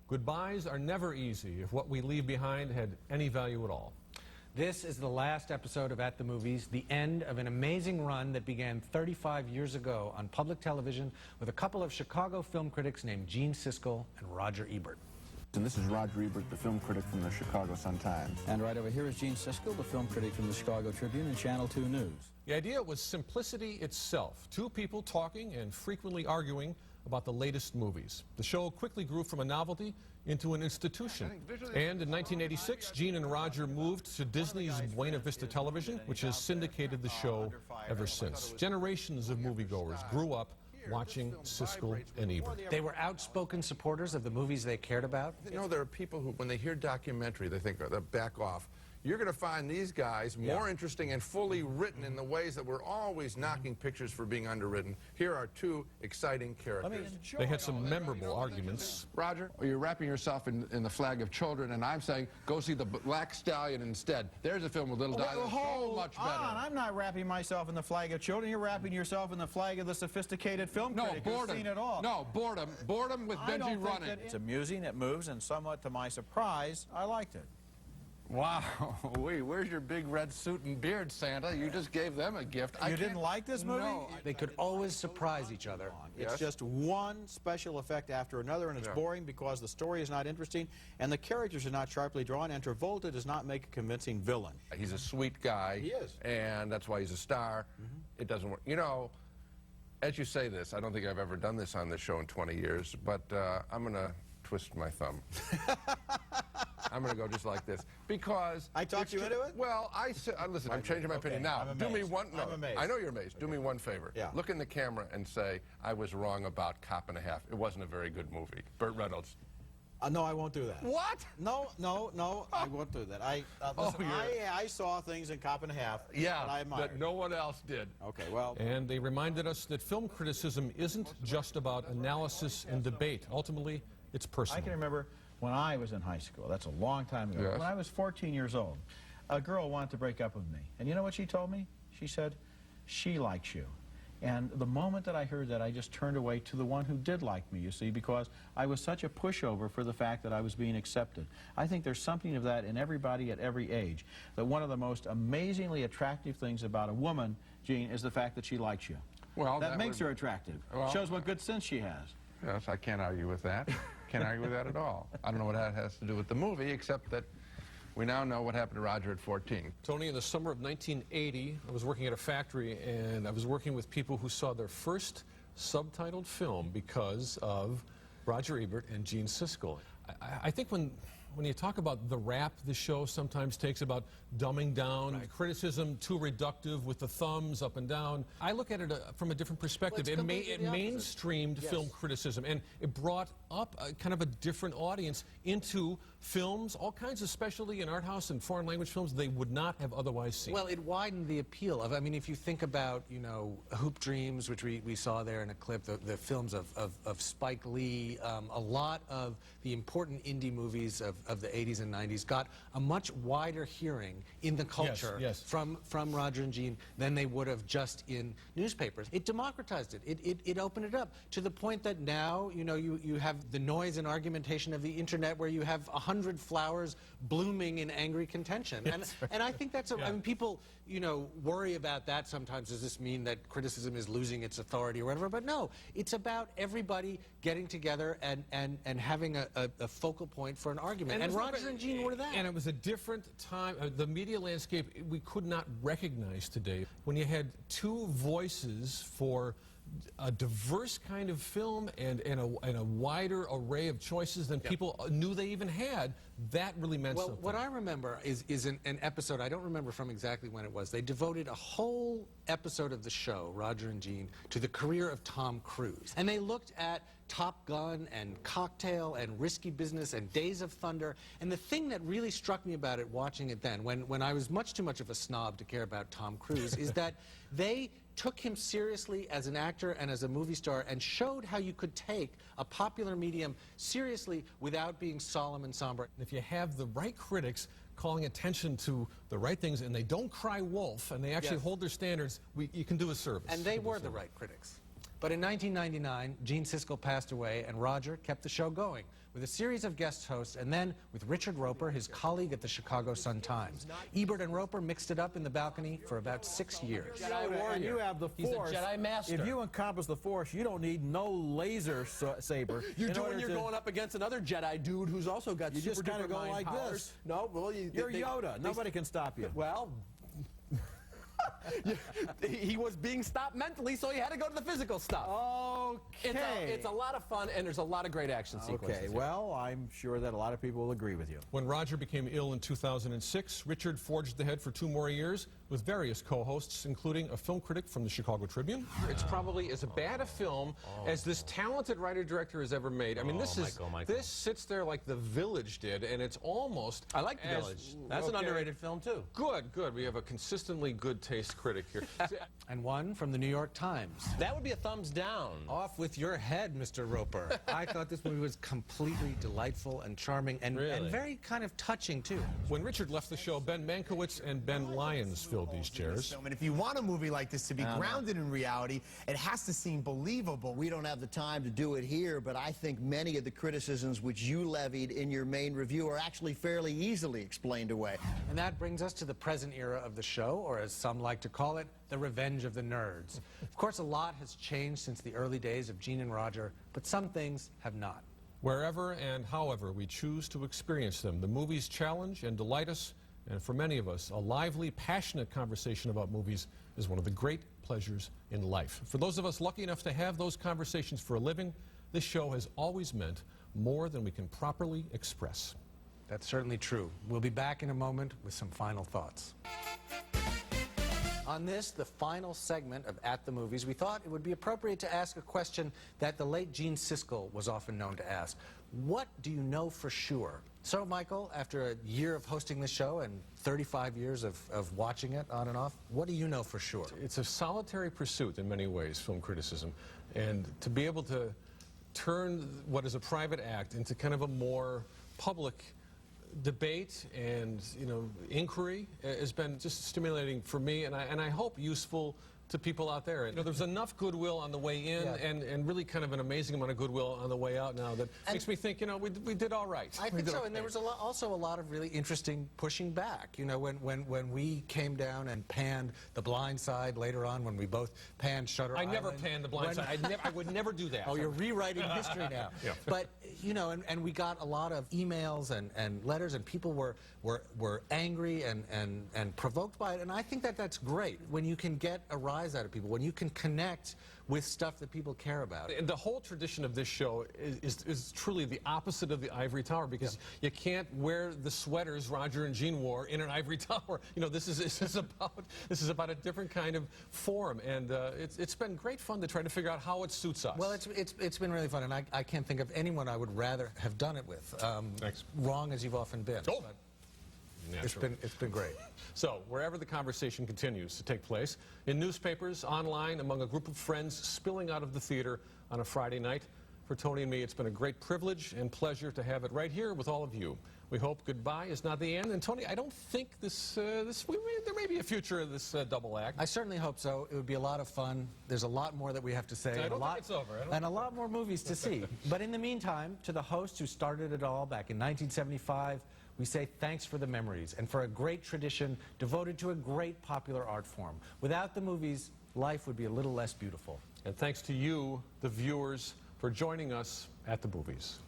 Goodbyes are never easy if what we leave behind had any value at all. This is the last episode of At the Movies, the end of an amazing run that began 35 years ago on public television with a couple of Chicago film critics named Gene Siskel and Roger Ebert. And this is Roger Ebert, the film critic from the Chicago Sun-Times. And right over here is Gene Siskel, the film critic from the Chicago Tribune and Channel 2 News. The idea was simplicity itself. Two people talking and frequently arguing about the latest movies. The show quickly grew from a novelty into an institution. And in 1986, Gene and Roger moved to Disney's Buena Vista Television, which has syndicated the show ever since. Generations of moviegoers grew up watching Siskel and Ebert. They were outspoken supporters of the movies they cared about. You know, there are people who, when they hear documentary, they think, they'll back off. You're going to find these guys more interesting and fully written in the ways that we're always knocking pictures for being underwritten. Here are two exciting characters. They had some memorable arguments. Roger, you're wrapping yourself in the flag of children, and I'm saying go see the Black Stallion instead. There's a film with Little Di that's so much better. I'm not wrapping myself in the flag of children. You're wrapping yourself in the flag of the sophisticated film critic who's seen it all. No, boredom. Boredom with Benji running. It's amusing, it moves, and somewhat to my surprise, I liked it. Wow, where's your big red suit and beard, Santa? You just gave them a gift. You didn't like this movie? No. They could always surprise each other. It's just one special effect after another, and it's boring because the story is not interesting, and the characters are not sharply drawn, and Travolta does not make a convincing villain. He's a sweet guy. He is. And that's why he's a star. It doesn't work. You know, as you say this, I don't think I've ever done this on this show in 20 years, but I'm going to twist my thumb. I'm going to go just like this because I talked you into it? Well, listen, I'm changing my opinion now. I'm amazed. I'm amazed. I know you're amazed. Do me one favor. Yeah. Look in the camera and say, I was wrong about Cop and a Half. It wasn't a very good movie. Burt Reynolds. No, I won't do that. What? No, I won't do that. Listen, I saw things in Cop and a Half that I admired. That no one else did. Okay, well. And they reminded us that film criticism isn't just about analysis and debate. Ultimately, it's personal. I can remember when I was in high school, that's a long time ago, when I was 14 years old, a girl wanted to break up with me. And you know what she told me? She said, she likes you. And the moment that I heard that, I just turned away to the one who did like me, you see, because I was such a pushover for the fact that I was being accepted. I think there's something of that in everybody at every age, that one of the most amazingly attractive things about a woman, Gene, is the fact that she likes you. Well, that makes her attractive. Well, shows what good sense she has. Yes, I can't argue with that. Can't argue with that at all. I don't know what that has to do with the movie, except that we now know what happened to Roger at 14. Tony, in the summer of 1980, I was working at a factory, and I was working with people who saw their first subtitled film because of Roger Ebert and Gene Siskel. I think when you talk about the rap the show sometimes takes about dumbing down, criticism too reductive with the thumbs up and down, I look at it from a different perspective. Well, it mainstreamed film criticism, and it brought up kind of a different audience into films, all kinds of specialty and art house and foreign language films they would not have otherwise seen. Well, it widened the appeal of, I mean, if you think about, you know, Hoop Dreams, which we saw there in a clip, the films of Spike Lee, a lot of the important indie movies of the 80s and 90s got a much wider hearing in the culture from Roger and Gene than they would have just in newspapers. It democratized it. It opened it up to the point that now, you know, you have the noise and argumentation of the internet where you have 100 flowers blooming in angry contention. And I think that's, I mean, people, you know, worry about that sometimes. Does this mean that criticism is losing its authority or whatever? But no, it's about everybody getting together and having a focal point for an argument. And Roger and Gene were that. And it was a different time. The media landscape we could not recognize today. When you had two voices for a diverse kind of film and a wider array of choices than people knew they even had, that really meant something. What I remember is an episode, I don't remember from exactly when it was, they devoted a whole episode of the show, Roger and Gene, to the career of Tom Cruise. And they looked at Top Gun and Cocktail and Risky Business and Days of Thunder. And the thing that really struck me about it, watching it then, when I was much too much of a snob to care about Tom Cruise, is that they took him seriously as an actor and as a movie star and showed how you could take a popular medium seriously without being solemn and somber. If you have the right critics calling attention to the right things and they don't cry wolf and they actually hold their standards, you can do a service. And they were the right critics. But in 1999, Gene Siskel passed away, and Roger kept the show going with a series of guest hosts, and then with Richard Roper, his colleague at the Chicago Sun-Times. Ebert and Roper mixed it up in the balcony for about 6 years. Jedi warrior. And you have the He's Force. a Jedi master. If you encompass the Force, you don't need no laser saber. You in do when order you're to- going up against another Jedi dude who's also got You just super kind of duper go mind like powers. this. No, well, You're Yoda. Nobody can stop you. Well, he was being stopped mentally, so he had to go to the physical stuff. Okay. It's a lot of fun, and there's a lot of great action sequences. Okay, here. well, I'm sure that a lot of people will agree with you. When Roger became ill in 2006, Richard forged ahead for 2 more years with various co-hosts, including a film critic from the Chicago Tribune. It's probably as bad a film as this talented writer-director has ever made. I mean, this sits there like The Village did, and it's almost I like The Village. That's an underrated film, too. Good, good. We have a consistently good taste critic here. And one from the New York Times. That would be a thumbs down. Off with your head, Mr. Roper. I thought this movie was completely delightful and charming and very kind of touching, too. When Richard left the show, Ben Mankiewicz and Ben Lyons filled these chairs. And if you want a movie like this to be grounded in reality, it has to seem believable. We don't have the time to do it here, but I think many of the criticisms which you levied in your main review are actually fairly easily explained away. And that brings us to the present era of the show, or as some like to call it, the revenge of the nerds. Of course, a lot has changed since the early days of Gene and Roger, but some things have not. Wherever and however we choose to experience them, the movies challenge and delight us, and for many of us, a lively, passionate conversation about movies is one of the great pleasures in life. For those of us lucky enough to have those conversations for a living, this show has always meant more than we can properly express. That's certainly true. We'll be back in a moment with some final thoughts. On this, the final segment of At the Movies, we thought it would be appropriate to ask a question that the late Gene Siskel was often known to ask. What do you know for sure? So, Michael, after a year of hosting the show and 35 years of watching it on and off, what do you know for sure? It's a solitary pursuit in many ways, film criticism, and to be able to turn what is a private act into kind of a more public debate and inquiry has been just stimulating for me, and I hope useful to people out there. There's enough goodwill on the way in and really kind of an amazing amount of goodwill on the way out now that makes me think, we did all right. I think so, and there was also a lot of really interesting pushing back. When we came down and panned The Blind Side later on, when we both panned Shutter Island. I never panned The Blind Side. I would never do that. Oh, you're rewriting history now. Yeah. But, and we got a lot of emails and letters, and people were angry and provoked by it, and I think that's great when you can get a rise out of people, when you can connect with stuff that people care about. And the whole tradition of this show is truly the opposite of the ivory tower, because you can't wear the sweaters Roger and Gene wore in an ivory tower. This is about a different kind of forum, and it's been great fun to try to figure out how it suits us. Well, it's been really fun, and I can't think of anyone I would rather have done it with. Thanks. Wrong as you've often been. Oh. It's been great. So, wherever the conversation continues to take place, in newspapers, online, among a group of friends spilling out of the theater on a Friday night, for Tony and me, it's been a great privilege and pleasure to have it right here with all of you. We hope goodbye is not the end. And Tony, I don't think there may be a future of this double act. I certainly hope so. It would be a lot of fun. There's a lot more that we have to say. I don't think it's over. And a lot more movies to see. But in the meantime, to the hosts who started it all back in 1975, we say thanks for the memories and for a great tradition devoted to a great popular art form. Without the movies, life would be a little less beautiful. And thanks to you, the viewers, for joining us at the movies.